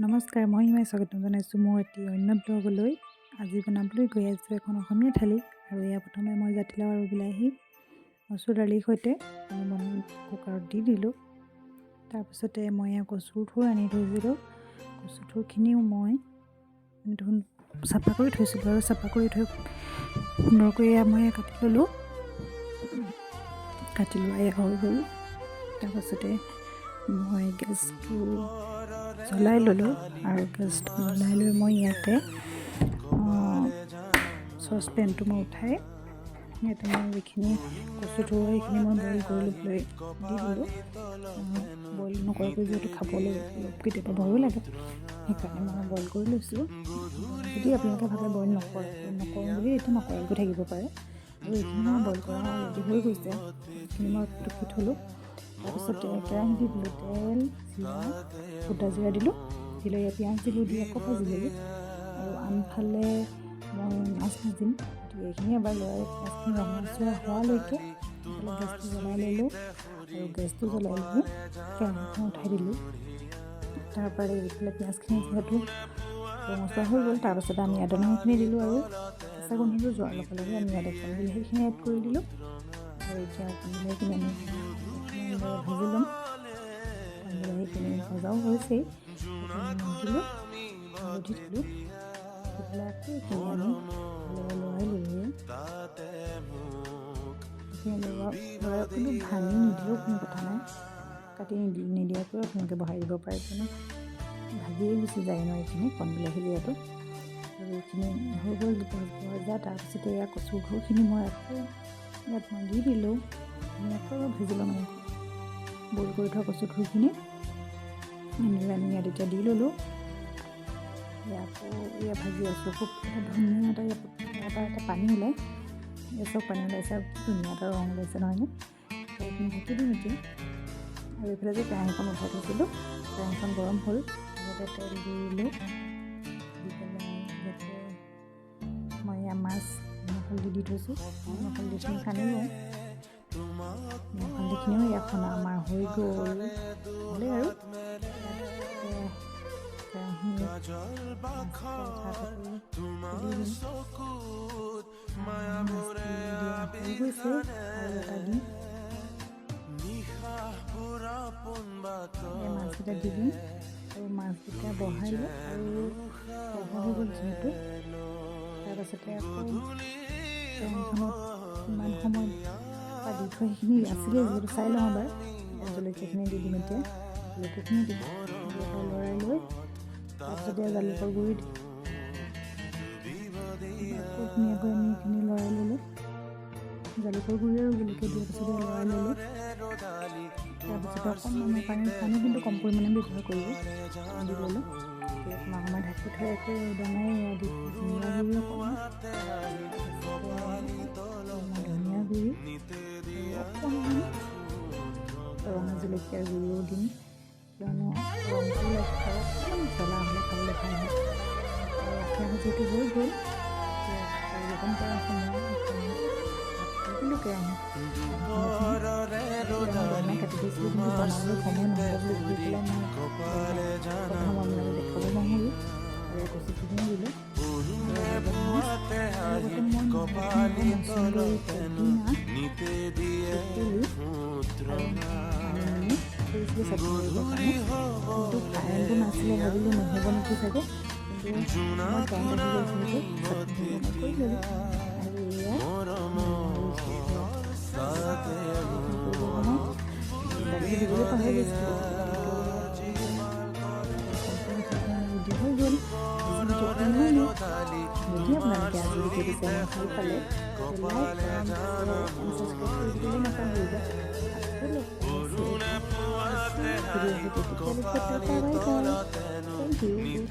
নমস্কাৰ, মই হিমাই স্বাগতম জনাইছোঁ মোৰ এটি অন্য ব্লগলৈ। আজি বনাবলৈ গৈ আছোঁ এখন অসমীয়া থালি। আৰু এয়া প্ৰথমে মই জাতিলাও আৰু বিলাহী মচুৰ দালিৰ সৈতে কুকাৰত দি দিলোঁ। তাৰপিছতে মই কচুৰ ঠুৰ আনি থৈছিলোঁ। কচুৰ ঠুৰখিনিও মই চাফা কৰি থৈছিলোঁ আৰু চাফা কৰি থৈ সুন্দৰকৈ মই কাটি ল'লোঁ। কাটি লোৱা হৈ গ'ল। তাৰপাছতে মই গেছটো জ্বলাই ল'লোঁ আৰু গেছটো জ্বলাই লৈ মই ইয়াতে চচপেনটো মই উঠাই ইয়াতে মই যিখিনি কচু থোৰ সেইখিনি মই বইল কৰি লৈ দি দিলোঁ। বইল নকৰাকৈ যিহেতু খাবলৈ কেতিয়াবা ভয়ো লাগে, সেইকাৰণে মই বইল কৰি লৈছোঁ। যদি আপোনালোকে ভাবে বইল নকৰোঁ বুলি, এইটো নকৰাকৈ থাকিব পাৰে। আৰু এইখিনি মই বইল কৰা ৰেডি হৈ গৈছে, সেইখিনি মই টুকি থ'লোঁ। তাৰপিছতে কেৰাহী দি দিলোঁ তেল, জিৰা, গোটা জিৰা দিলোঁ, দি লৈ পিঁয়াজ দিলোঁ, দি আকৌ ভাজি ল'লোঁ। আৰু আনফালে মই মাছ ভাজিম, গতিকে এইখিনি এবাৰ লৰাই পিঁয়াজখিনি ৰঙচুৱা হোৱালৈকে গেছটো জ্বলাই ল'লোঁ। আৰু গেছটো জ্বলাই লৈ কেৰাহীখন উঠাই দিলোঁ। তাৰপৰা এইফালে পিঁয়াজখিনি যিহেতু ৰঙচুৱা হৈ গ'ল, তাৰপাছত আমি আদা নহৰুখিনি দিলোঁ আৰু কেঁচা গোন্ধটো যোৱাৰ লগে লগে আমি ইয়াতে কণ বিলাহীখিনি এড কৰি দিলোঁ। আৰু এতিয়া কণ বিলাহীখিনি আমি ভাজি ল'ম। কণ বিলাহীখিনি ভজাও হৈছেই, নিমখ দিলোঁ, হালধি দিলোঁ, দি পেলাই আকৌ এইখিনি আমি লৰাই ল'লোঁ। লৰাই কিন্তু ভাঙি নিদিলেও কোনো কথা নাই, কাটি নিদিয়াকৈ আপোনালোকে বহাই দিব পাৰে, কিন্তু ভাজিয়ে গুচি যায় ন এইখিনি কণ বিলাহী দিয়াটো। আৰু এইখিনি হৈ গ'ল ভজা। তাৰপিছতে এয়া কচুৰ ঠুৰখিনি মই আকৌ ইয়াত মই দি দিলোঁ। আকৌ ভাজি ল'ম। বইল কৰি থোৱা কচুৰ ঠুৰখিনি আমি ইয়াত এতিয়া দি ল'লোঁ। আকৌ এয়া ভাজি আছোঁ, খুব ধুনীয়া এটা পানী ওলাই, চব পানী ওলাইছে আৰু ধুনীয়া এটা ৰং ওলাইছে নহয়নে? এইখিনি ঢাকি দিম এতিয়া। আৰু এইফালে যে কেৰাহীখন উঠাই থৈছিলোঁ, কেৰাহীখন গৰম হ'ল, ইয়াতে তেল দি দিলোঁ। দি পেলাই ইয়াতে মই এয়া মাছ নিমখ হালধি দি থৈছোঁ, নিমখ হালধিখিনি সানি লওঁ। নিমখ হালধিখিনিও ইয়াত সনা আমাৰ হৈ গ'ল, হ'লেই আৰু মাছকেইটা দি দিম আৰু মাছকেইটা বহাই লৈ আৰু বহা হৈ গ'ল যিহেতু, তাৰপাছতে আকৌ কেৰাহীখনত কিমান সময় দি থৈ সেইখিনি আছিলে যিহেতু চাই লওঁ এবাৰ। জলকীয়াখিনি দি দিম এতিয়া, জলকীয়াখিনি দি লৰাই লৈ তাৰপিছতে জালুকৰ গুড়ি দি আকৌ ধুনীয়াকৈ আমি এইখিনি লৰাই ল'লোঁ। জালুকৰ গুড়ি আৰু জলকীয়া দিয়াৰ পিছতে লৰাই ল'লোঁ। তাৰপিছতে অকণমান পানী কিন্তু কম পৰিমাণে ব্যৱহাৰ কৰিব, দি ল'লোঁ। অকণমান সময় ঢাকি থৈ আকৌ দানাই দি ধনিয়া গুড়ি অকণমান, ধনিয়া গুড়ি অকণমান ৰঙা জলকীয়াৰ গুড়িও দিম, কিয়নো ৰংটো অকণমান জ্বলা হ'লে খাবলৈ ভাল হয়। আৰু আঠা ভাজিটো হৈ গ'ল, পৰিৱেশন কৰাৰ সময় দিলোঁ কেৰাহী কাটি দিছিলোঁ, কিন্তু বনাবলৈ সময় নহ'ব বুলি ভাবি পেলাই মই প্ৰথম আপোনালোকে দেখাব নহ'লোঁ। আৰু কচুখিনি দিলোঁ, কাৰেণ্টটো নাছিলে, ভাবিলোঁ নহ'ব নেকি চাগে, কিন্তু মই কাৰেণ্ট আহি গৈছিলোঁ কৰি ল'লোঁ। আৰু এয়া দালি দিবলৈ পাহৰি গৈছিলোঁ, ৰেডি হৈ গ'ল। যদি আপোনালোকে আজি ভিডিঅ'টো চাই ভাল পালে ছাবস্ক্ৰাইব কৰি দিবলৈ নাপাহৰিব। Thank U.